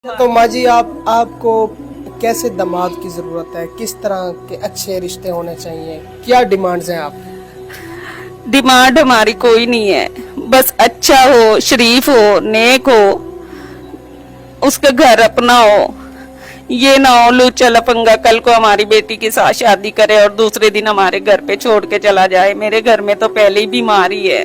तो माँ जी आपको कैसे दामाद की ज़रूरत है, किस तरह के अच्छे रिश्ते होने चाहिए, क्या डिमांड्स हैं आप? डिमांड हमारी कोई नहीं है, बस अच्छा हो, शरीफ हो, नेक हो, उसका घर अपना हो। ये ना हो लूचा लफंगा कल को हमारी बेटी के साथ शादी करे और दूसरे दिन हमारे घर पे छोड़ के चला जाए। मेरे घर में तो पहले ही बीमारी है,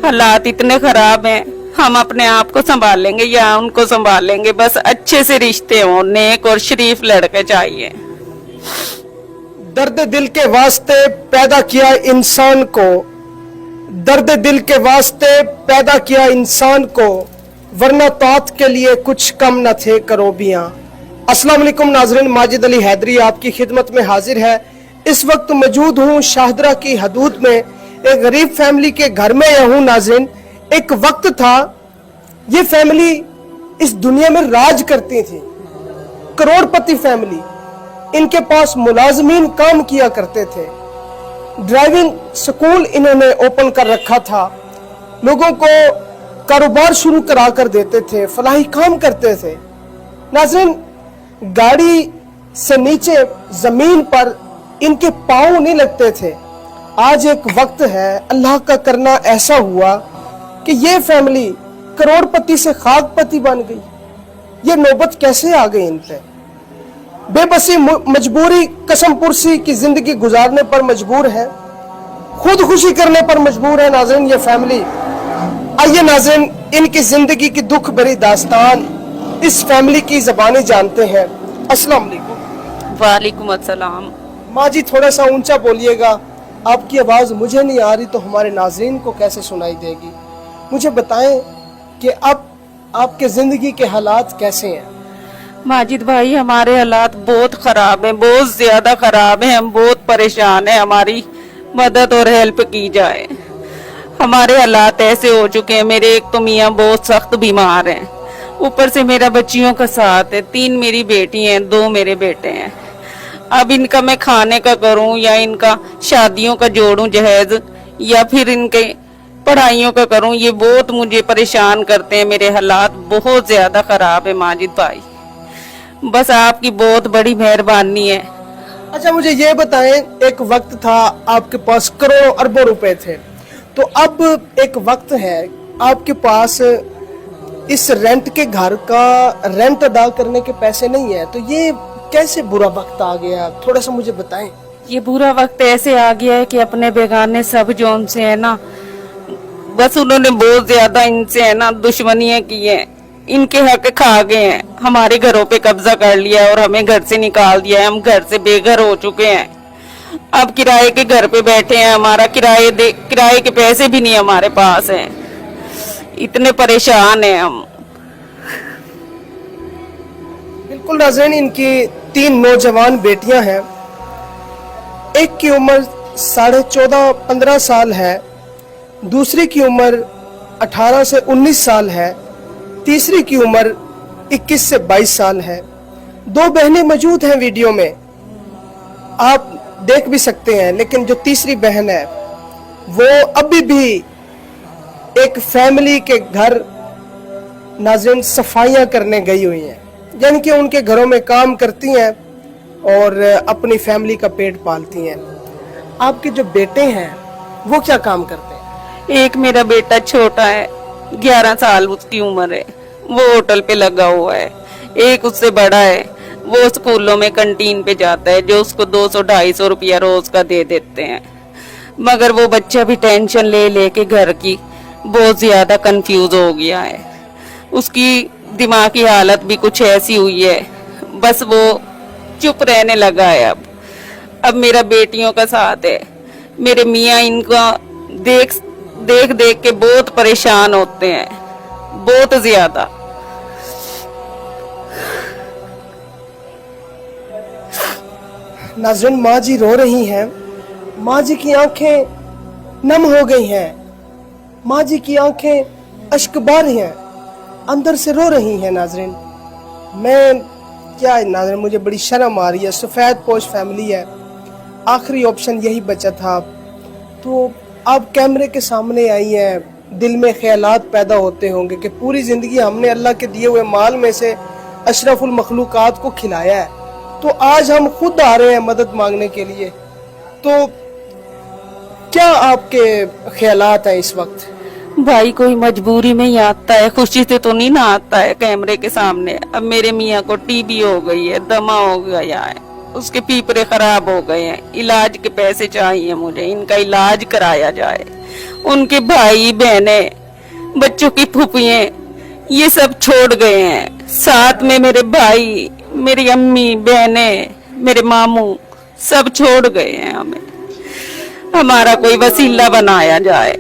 हालात इतने खराब हैं। हम अपने आप को संभाल लेंगे या उनको संभाल लेंगे, बस अच्छे से रिश्ते हों, नेक और शरीफ लड़के चाहिए। दर्द दिल के वास्ते पैदा किया इंसान को, दर्द दिल के वास्ते पैदा किया इंसान को, वरना तौत के लिए कुछ कम न थे करोबियां। अस्सलाम वालेकुम नाज़रीन, माजिद अली हैदरी आपकी खिदमत में हाजिर है। इस वक्त मौजूद हूँ शाहदरा की हदूद में, एक गरीब फैमिली के घर में हूँ नाज़रीन। एक वक्त था ये फैमिली इस दुनिया में राज करती थी, करोड़पति फैमिली। इनके पास मुलाजमीन काम किया करते थे, ड्राइविंग स्कूल इन्होंने ओपन कर रखा था, लोगों को कारोबार शुरू करा कर देते थे, फलाही काम करते थे। नाज़रीन, गाड़ी से नीचे जमीन पर इनके पांव नहीं लगते थे। आज एक वक्त है, अल्लाह का करना ऐसा हुआ कि ये फैमिली करोड़पति से खाकपति बन गई। ये नौबत कैसे आ गई इन पे? बेबसी, मजबूरी, कसम पुरसी की जिंदगी गुजारने पर मजबूर है, खुदकुशी करने पर मजबूर है नाज़रीन ये फैमिली। आइए नाज़रीन, इनकी जिंदगी की दुख भरी दास्तान इस फैमिली की ज़बानी जानते हैं। अस्सलाम वालेकुम। वालेकुम अस्सलाम। माँ जी थोड़ा सा ऊंचा बोलिएगा, आपकी आवाज़ मुझे नहीं आ रही तो हमारे नाज़रीन को कैसे सुनाई देगी। मुझे बताएं कि अब आपके ज़िंदगी के हालात कैसे हैं? माजिद भाई, हमारे हालात बहुत खराब हैं, बहुत ज्यादा खराब हैं। हम बहुत परेशान हैं, हमारी मदद और हेल्प की जाए। हमारे हालात ऐसे हो चुके हैं, मेरे एक तो मियाँ बहुत सख्त बीमार हैं, ऊपर से मेरा बच्चियों का साथ है, 3 मेरी बेटी हैं, 2 मेरे बेटे हैं। अब इनका मैं खाने का करूं या इनका शादियों का जोड़ूं जहेज, या फिर इनके पढ़ाइयों का करूं, ये बहुत मुझे परेशान करते हैं। मेरे हालात बहुत ज्यादा खराब है माजिद भाई, बस आपकी बहुत बड़ी मेहरबानी है। अच्छा मुझे ये बताएं, एक वक्त था आपके पास करोड़ों अरबों रुपए थे, तो अब एक वक्त है आपके पास इस रेंट के घर का रेंट अदा करने के पैसे नहीं है, तो ये कैसे बुरा वक्त आ गया? थोड़ा सा मुझे बताएं। ये बुरा वक्त ऐसे आ गया है कि अपने बेगाने सब जो उनसे है ना, बस उन्होंने बहुत ज्यादा इनसे है ना दुश्मनियां की हैं, इनके हक खा गए हैं, हमारे घरों पे कब्जा कर लिया है और हमें घर से निकाल दिया है। हम घर से बेघर हो चुके हैं, अब किराए के घर पे बैठे हैं। हमारा किराए के पैसे भी नहीं हमारे पास हैं, इतने परेशान हैं हम। बिल्कुल नाज़रीन, इनकी 3 नौजवान बेटियां हैं। एक की उम्र 14.5-15 साल है, दूसरी की उम्र 18 से 19 साल है, तीसरी की उम्र 21 से 22 साल है। 2 बहनें मौजूद हैं वीडियो में, आप देख भी सकते हैं, लेकिन जो तीसरी बहन है वो अभी भी एक फैमिली के घर नाज़रीन सफाइयां करने गई हुई हैं, यानी कि उनके घरों में काम करती हैं और अपनी फैमिली का पेट पालती हैं। आपके जो बेटे हैं वो क्या काम करते हैं? एक मेरा बेटा छोटा है, 11 साल उसकी उम्र है, वो होटल पे लगा हुआ है। एक उससे बड़ा है, वो स्कूलों में कैंटीन पे जाता है, जो उसको 200-250 रुपया रोज का दे देते हैं। मगर वो बच्चा भी टेंशन ले लेके घर की बहुत ज्यादा कंफ्यूज हो गया है, उसकी दिमाग की हालत भी कुछ ऐसी हुई है, बस वो चुप रहने लगा है। अब मेरा बेटियों का साथ है, मेरे मियाँ इनका देख देख के बहुत परेशान होते हैं, बहुत ज्यादा। नाज़रीन, माँ जी रो रही हैं, माँ जी की आंखें नम हो गई हैं, माँ जी की आंखें अश्क बह रही हैं, अंदर से रो रही हैं। नाज़रीन, मैं क्या नाज़रीन, मुझे बड़ी शर्म आ रही है। सफ़ेद पोश फैमिली है, आखिरी ऑप्शन यही बचा था, तो आप कैमरे के सामने आई हैं, दिल में ख्यालात पैदा होते होंगे कि पूरी ज़िंदगी हमने अल्लाह के दिए हुए माल में से अशरफुल मखलूकात को खिलाया है, तो आज हम खुद आ रहे हैं मदद मांगने के लिए। तो क्या आपके ख्यालात हैं इस वक्त? भाई कोई मजबूरी में ही आता है, खुशी से तो नहीं ना आता है कैमरे के सामने। अब मेरे मियाँ को टीबी हो गई है, दमा हो गया है, उसके पीपरे खराब हो गए हैं, इलाज के पैसे चाहिए मुझे, इनका इलाज कराया जाए। उनके भाई बहने, बच्चों की फूफियाँ ये सब छोड़ गए हैं, साथ में मेरे भाई, मेरी अम्मी बहने, मेरे मामू सब छोड़ गए हैं। हमें हमारा कोई वसीला बनाया जाए।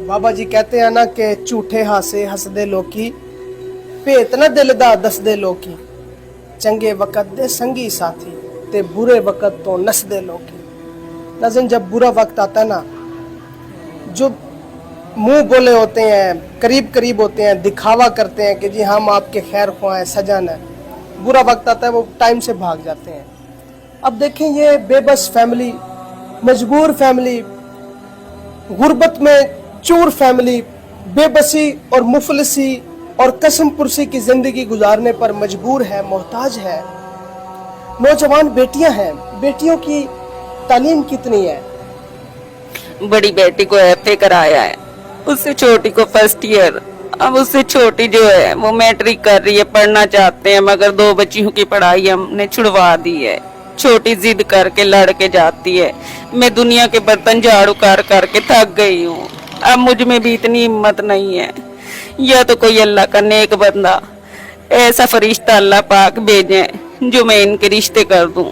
बाबा जी कहते हैं ना कि झूठे हासे हसदे लोकी, भेत ना दिल दा दसदे लोकी, चंगे वक्त दे संगी साथी ते बुरे वक्त तो नसदे लोकी। नाज़रीन, जब बुरा वक्त आता है ना, जो मुंह बोले होते हैं, करीब करीब होते हैं, दिखावा करते हैं कि जी हम आपके खैर ख्वाह हैं, सजन है, बुरा वक्त आता है वो टाइम से भाग जाते हैं। अब देखें ये बेबस फैमिली, मजबूर फैमिली, गुर्बत में चूर फैमिली, बेबसी और मुफलिसी और कसम पुरसी की जिंदगी गुजारने पर मजबूर है, मोहताज है। नौजवान बेटियां हैं, बेटियों की तालीम कितनी है? बड़ी बेटी को एफए कराया है, उससे छोटी को फर्स्ट ईयर। अब उससे छोटी जो है वो मैट्रिक कर रही है, पढ़ना चाहते हैं, मगर 2 बच्चियों की पढ़ाई हमने छुड़वा दी है। छोटी जिद करके लड़ के जाती है। मैं दुनिया के बर्तन झाड़ू कर करके थक गई हूँ, अब मुझ में भी इतनी हिम्मत नहीं है। या तो कोई अल्लाह का नेक बंदा, ऐसा फरिश्ता अल्लाह पाक भेजे जो मैं इनके रिश्ते कर दूं,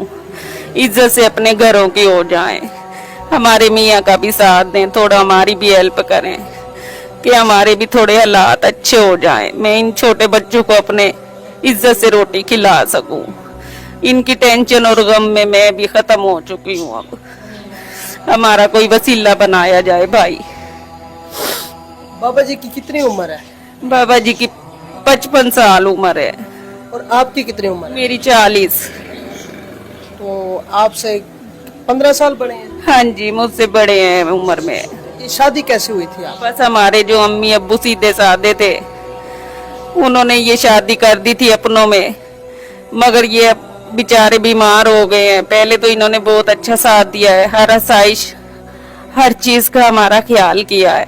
इज्जत से अपने घरों के हो जाएं। हमारे मियाँ का भी साथ दें, थोड़ा हमारी भी हेल्प करें कि हमारे भी थोड़े हालात अच्छे हो जाएं। मैं इन छोटे बच्चों को अपने इज्जत से रोटी खिला सकूं। इनकी टेंशन और गम में मैं भी खत्म हो चुकी हूँ। अब हमारा कोई वसीला बनाया जाए भाई। बाबा जी की कितनी उम्र है? बाबा जी की 55 साल उम्र है और आपकी कितनी उम्र है? मेरी 40। तो आपसे 15 साल बड़े हैं। हाँ जी, मुझसे बड़े हैं उम्र में। ये शादी कैसे हुई थी आप? बस हमारे जो अम्मी अब्बू सीधे साधे थे, उन्होंने ये शादी कर दी थी अपनों में, मगर ये बेचारे बीमार हो गए हैं। पहले तो इन्होंने बहुत अच्छा साथ दिया है, हर आसाइश हर चीज का हमारा ख्याल किया है,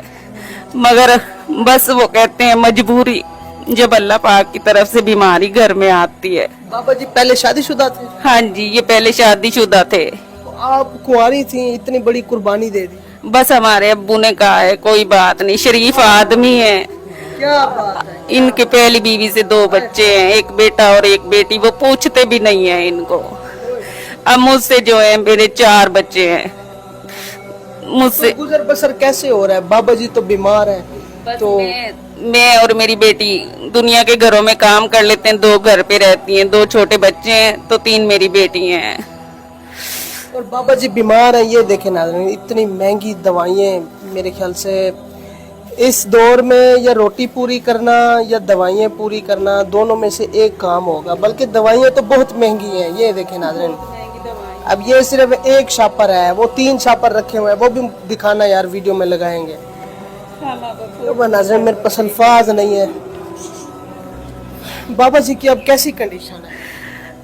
मगर बस वो कहते हैं मजबूरी, जब अल्लाह पाक की तरफ से बीमारी घर में आती है। बाबा जी पहले शादीशुदा थे? हाँ जी, ये पहले शादीशुदा थे। तो आप कुंवारी थी, इतनी बड़ी कुर्बानी दे दी। बस हमारे अब्बू ने कहा है कोई बात नहीं, शरीफ आदमी है। क्या बात है। इनके पहली बीवी से 2 बच्चे हैं, एक बेटा और एक बेटी, वो पूछते भी नहीं है इनको। अब मुझसे जो है मेरे 4 बच्चे हैं। मुझसे तो गुजर बसर कैसे हो रहा है? बाबा जी तो बीमार हैं, तो मैं और मेरी बेटी दुनिया के घरों में काम कर लेते हैं, 2 घर पे रहती हैं, 2 छोटे बच्चे हैं, तो 3 मेरी बेटी हैं। और बाबा जी बीमार हैं। ये देखे नाज़रीन, इतनी महंगी दवाइयाँ, मेरे ख्याल से इस दौर में या रोटी पूरी करना या दवाइयाँ पूरी करना, दोनों में से एक काम होगा, बल्कि दवाइयाँ तो बहुत महंगी हैं। ये देखे नाज़रीन, अब ये सिर्फ एक शापर है, वो 3 शापर रखे हुए हैं, वो भी दिखाना यार, वीडियो में लगाएंगे। तो नाज़रीन मेरे पास अल्फाज नहीं है। बाबा जी की अब कैसी कंडीशन है?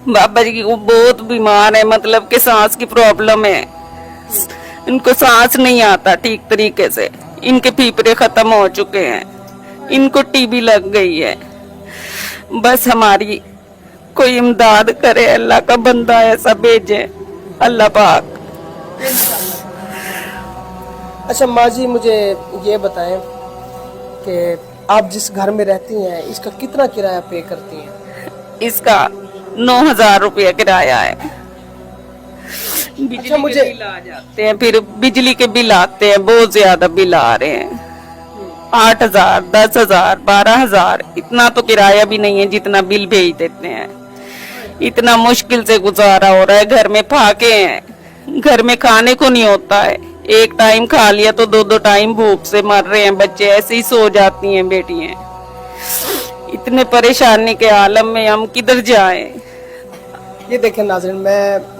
बाबा जी को बहुत बीमार है, मतलब कि सांस की प्रॉब्लम है, इनको सांस नहीं आता ठीक तरीके से, इनके फेफड़े खत्म हो चुके हैं, इनको टीबी लग गई है। बस हमारी कोई इमदाद करे, अल्लाह का बंदा ऐसा भेजे अल्लाह पाक। अच्छा माँ जी, मुझे ये बताएं कि आप जिस घर में रहती हैं इसका कितना किराया पे करती हैं? इसका 9,000 रुपया किराया है। अच्छा, मुझे बिल आ जाते हैं, फिर बिजली के बिल आते हैं, बहुत ज्यादा बिल आ रहे हैं, 8,000, 10,000, 12,000, इतना तो किराया भी नहीं है जितना बिल भेज देते हैं। इतना मुश्किल से गुजारा हो रहा है, घर में फाके हैं, घर में खाने को नहीं होता है, एक टाइम खा लिया तो 2-2 टाइम भूख से मर रहे हैं बच्चे, ऐसे ही सो जाती हैं बेटियां। इतने परेशानी के आलम में हम किधर जाएं? ये देखें नाज़रीन,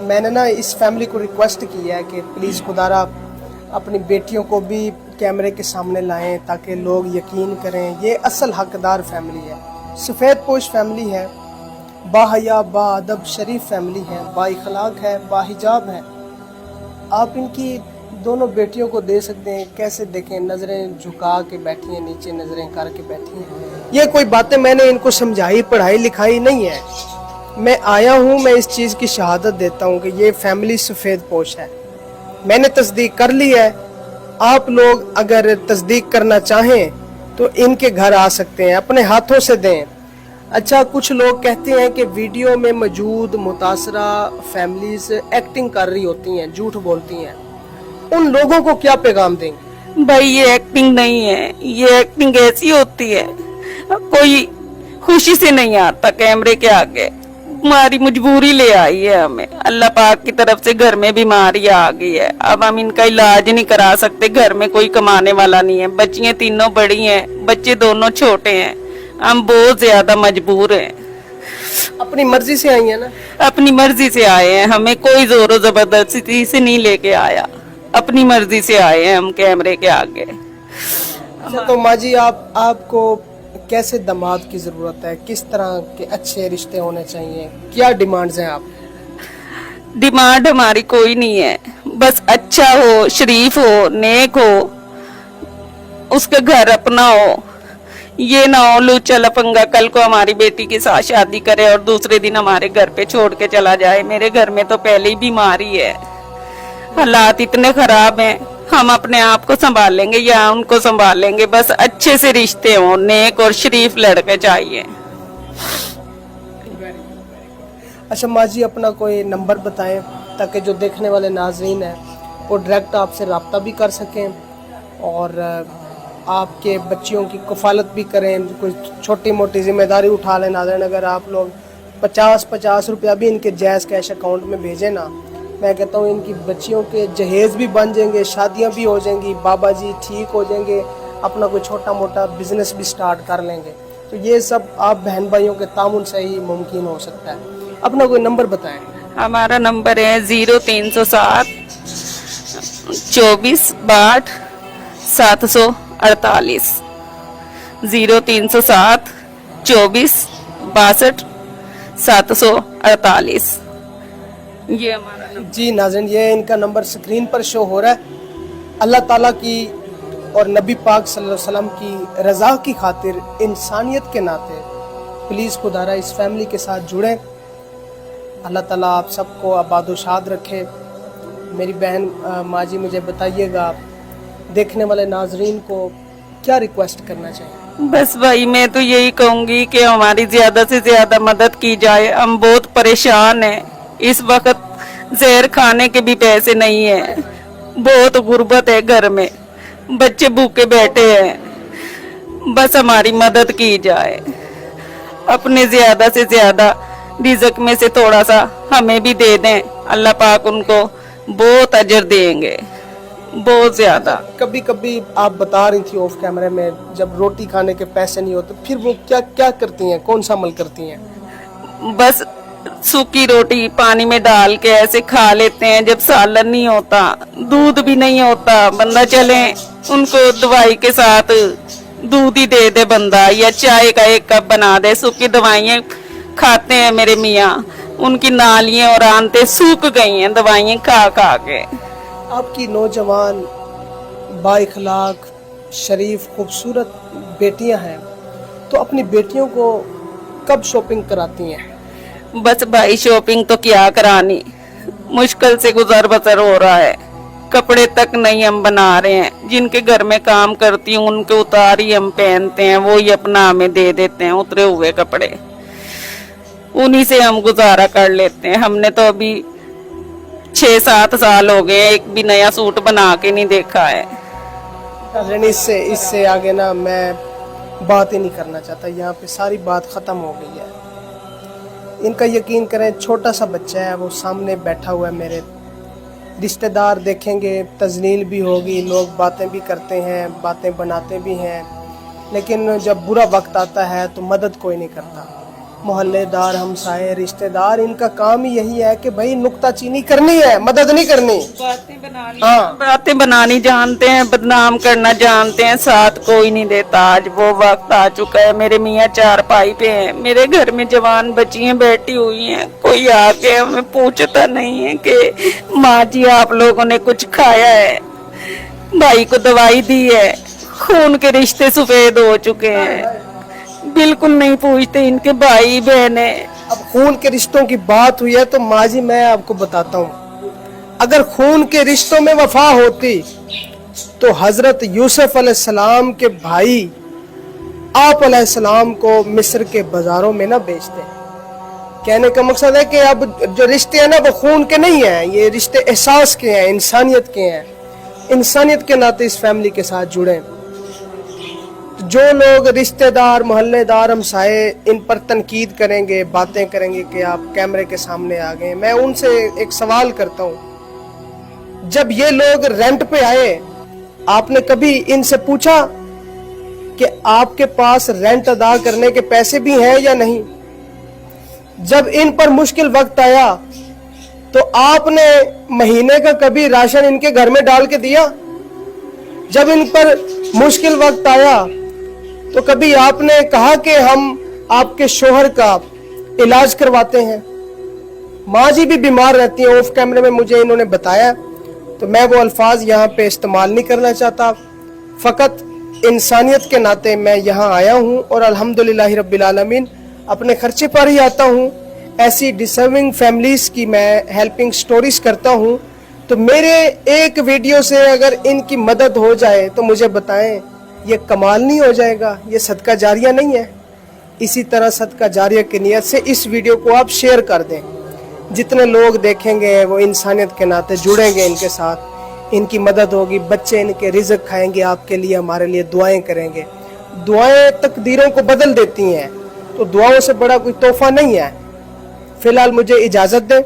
मैंने ना इस फैमिली को रिक्वेस्ट की है कि प्लीज़ खुदारा अपनी बेटियों को भी कैमरे के सामने लाएं ताकि लोग यकीन करें। ये असल हकदार फैमिली है, सफ़ेद पोश फैमिली है, बाहया बाअदब शरीफ फैमिली है, बाइखलाक है, बाहिजाब है। आप इनकी दोनों बेटियों को दे सकते हैं, कैसे देखें, नज़रें झुका के बैठी हैं, नीचे नज़रें करके बैठी हैं। ये कोई बातें मैंने इनको समझाई पढ़ाई लिखाई नहीं है, मैं आया हूँ, मैं इस चीज़ की शहादत देता हूँ कि ये फैमिली सफ़ेद पोश है। मैंने तस्दीक कर ली है, आप लोग अगर तस्दीक करना चाहें तो इनके घर आ सकते हैं, अपने हाथों से दें। अच्छा, कुछ लोग कहते हैं कि वीडियो में मौजूद मुतासरा फैमिलीज एक्टिंग कर रही होती हैं, झूठ बोलती हैं, उन लोगों को क्या पैगाम देंगे? भाई ये एक्टिंग नहीं है, ये एक्टिंग ऐसी होती है, कोई खुशी से नहीं आता कैमरे के आगे, हमारी मजबूरी ले आई है हमें, अल्लाह पाक की तरफ से घर में बीमारी आ गई है, अब हम इनका इलाज नहीं करा सकते, घर में कोई कमाने वाला नहीं है, बच्चियां तीनों बड़ी हैं, बच्चे दोनों छोटे हैं, हम बहुत ज्यादा मजबूर हैं। अपनी मर्जी से आई है ना? अपनी मर्जी से आए हैं, हमें कोई जोरो जबरदस्ती से नहीं लेके आया, अपनी मर्जी से आए हैं हम कैमरे के आगे। अच्छा, तो माँ जी आपको कैसे दामाद की जरूरत है, किस तरह के अच्छे रिश्ते होने चाहिए, क्या डिमांड्स हैं आप? डिमांड हमारी कोई नहीं है, बस अच्छा हो, शरीफ हो, नेक हो, उसका घर अपना हो, ये ना हो लूचा लफंगा कल को हमारी बेटी के साथ शादी करे और दूसरे दिन हमारे घर पे छोड़ के चला जाए। मेरे घर में तो पहले ही बीमारी है, हालात इतने खराब हैं, हम अपने आप को संभाल लेंगे या उनको संभाल लेंगे, बस अच्छे से रिश्ते हों, नेक और शरीफ लड़के चाहिए। अच्छा माँ जी, अपना कोई नंबर बताएं ताकि जो देखने वाले नाजरीन हैं वो डायरेक्ट आपसे रब्ता भी कर सकें और आपके बच्चियों की कफालत भी करें, कोई छोटी मोटी जिम्मेदारी उठा लें। नाज़रीन, अगर आप लोग 50-50 रुपया भी इनके जायज़ कैश अकाउंट में भेजें ना, मैं कहता हूँ इनकी बच्चियों के जहेज़ भी बन जाएंगे, शादियाँ भी हो जाएंगी, बाबा जी ठीक हो जाएंगे, अपना कोई छोटा मोटा बिजनेस भी स्टार्ट कर लेंगे। तो ये सब आप बहन भाइयों के तामुन से ही मुमकिन हो सकता है। अपना कोई नंबर बताएं। हमारा नंबर है 0307 24 62 748, 0307 24 62 748, ये हमारा नंबर। जी नाज़रीन, ये इनका नंबर स्क्रीन पर शो हो रहा है। अल्लाह ताला की और नबी पाक सल्लल्लाहु अलैहि वसल्लम की रज़ा की खातिर, इंसानियत के नाते प्लीज़ खुदारा इस फैमिली के साथ जुड़ें। अल्लाह ताला आप सबको आबाद-ओ-शाद रखे। मेरी बहन माँ जी, मुझे बताइएगा देखने वाले नाजरीन को क्या रिक्वेस्ट करना चाहिए? बस भाई मैं तो यही कहूंगी कि हमारी ज्यादा से ज्यादा मदद की जाए, हम बहुत परेशान हैं, इस वक्त जहर खाने के भी पैसे नहीं है, बहुत गुर्बत है घर में, बच्चे भूखे बैठे हैं, बस हमारी मदद की जाए, अपने ज्यादा से ज्यादा रिज़्क में से थोड़ा सा हमें भी दे दें, अल्लाह पाक उनको बहुत अजर देंगे, बहुत ज्यादा। कभी कभी आप बता रही थी ऑफ कैमरे में, जब रोटी खाने के पैसे नहीं होते फिर वो क्या क्या करती हैं, कौन सा अमल करती हैं? बस सूखी रोटी पानी में डाल के ऐसे खा लेते हैं, जब सालन नहीं होता, दूध भी नहीं होता, बंदा चले उनको दवाई के साथ दूध ही दे दे बंदा, या चाय का 1 कप बना दे, सूखी दवाइयाँ खाते हैं मेरे मियाँ, उनकी नालियाँ और आंतें सूख गई हैं दवाइयाँ खा खा के। आपकी नौजवान बाइखलाक शरीफ खूबसूरत बेटियां हैं, तो अपनी बेटियों को कब शॉपिंग कराती हैं? बस भाई शॉपिंग तो क्या करानी, मुश्किल से गुजर बसर हो रहा है, कपड़े तक नहीं हम बना रहे हैं, जिनके घर में काम करती हूँ उनके उतार ही हम पहनते हैं, वो ही अपना हमें दे देते हैं उतरे हुए कपड़े, उन्हीं से हम गुजारा कर लेते हैं। हमने तो अभी 6-7 साल हो गए, एक भी नया सूट बना के नहीं देखा है। इससे आगे ना मैं बात ही नहीं करना चाहता, यहाँ पे सारी बात ख़त्म हो गई है। इनका यकीन करें, छोटा सा बच्चा है, वो सामने बैठा हुआ है, मेरे रिश्तेदार देखेंगे, तजलील भी होगी, लोग बातें भी करते हैं, बातें बनाते भी हैं, लेकिन जब बुरा वक्त आता है तो मदद कोई नहीं करता। मोहल्लेदार, हमसाए, रिश्तेदार, इनका काम ही यही है कि भाई नुक्ताचीनी करनी है, मदद नहीं करनी। बातें बनानी जानते हैं, बदनाम करना जानते हैं, साथ कोई नहीं देता। आज वो वक्त आ चुका है, मेरे मियाँ चारपाई पे हैं, मेरे घर में जवान बच्चियां बैठी हुई हैं, कोई आके हमें पूछता नहीं है कि माँ जी आप लोगों ने कुछ खाया है, भाई को दवाई दी है। खून के रिश्ते सफेद हो चुके हैं, बिल्कुल नहीं पूछते इनके भाई बहन है। अब खून के रिश्तों की बात हुई है तो माँ जी मैं आपको बताता हूँ, अगर खून के रिश्तों में वफा होती तो हजरत यूसुफ अलैहिस्सलाम के भाई आप अलैहिस्सलाम को मिस्र के बाजारों में ना बेचते। कहने का मकसद है कि अब जो रिश्ते हैं ना वो खून के नहीं हैं, ये रिश्ते एहसास के हैं, इंसानियत के हैं। इंसानियत के नाते इस फैमिली के साथ जुड़े। जो लोग रिश्तेदार, मोहल्लेदार, हमसाए इन पर तनकीद करेंगे, बातें करेंगे कि आप कैमरे के सामने आ गए, मैं उनसे एक सवाल करता हूँ, जब ये लोग रेंट पे आए आपने कभी इनसे पूछा कि आपके पास रेंट अदा करने के पैसे भी हैं या नहीं? जब इन पर मुश्किल वक्त आया तो आपने महीने का कभी राशन इनके घर में डाल के दिया? जब इन पर मुश्किल वक्त आया तो कभी आपने कहा कि हम आपके शोहर का इलाज करवाते हैं? माँ जी भी बीमार रहती हैं, ऑफ कैमरे में मुझे इन्होंने बताया, तो मैं वो अल्फाज यहाँ पे इस्तेमाल नहीं करना चाहता। फ़कत इंसानियत के नाते मैं यहाँ आया हूँ और अल्हम्दुलिल्लाह रब्बिल आलमीन अपने खर्चे पर ही आता हूँ। ऐसी डिसर्विंग फैमिलीज़ की मैं हेल्पिंग स्टोरीज करता हूँ, तो मेरे एक वीडियो से अगर इनकी मदद हो जाए तो मुझे बताएं, ये कमाल नहीं हो जाएगा? ये सदका जारिया नहीं है? इसी तरह सदका जारिया की नियत से इस वीडियो को आप शेयर कर दें। जितने लोग देखेंगे वो इंसानियत के नाते जुड़ेंगे इनके साथ, इनकी मदद होगी, बच्चे इनके रिज़्क खाएंगे, आपके लिए, हमारे लिए दुआएं करेंगे। दुआएं तकदीरों को बदल देती हैं, तो दुआओं से बड़ा कोई तोहफा नहीं है। फिलहाल मुझे इजाज़त दें,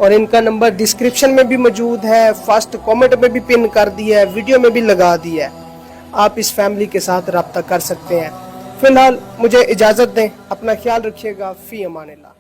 और इनका नंबर डिस्क्रिप्शन में भी मौजूद है, फर्स्ट कमेंट में भी पिन कर दिया है, वीडियो में भी लगा दिया है। आप इस फैमिली के साथ रब्ता कर सकते हैं। फिलहाल मुझे इजाज़त दें, अपना ख्याल रखिएगा। फ़ी अमानिल्लाह।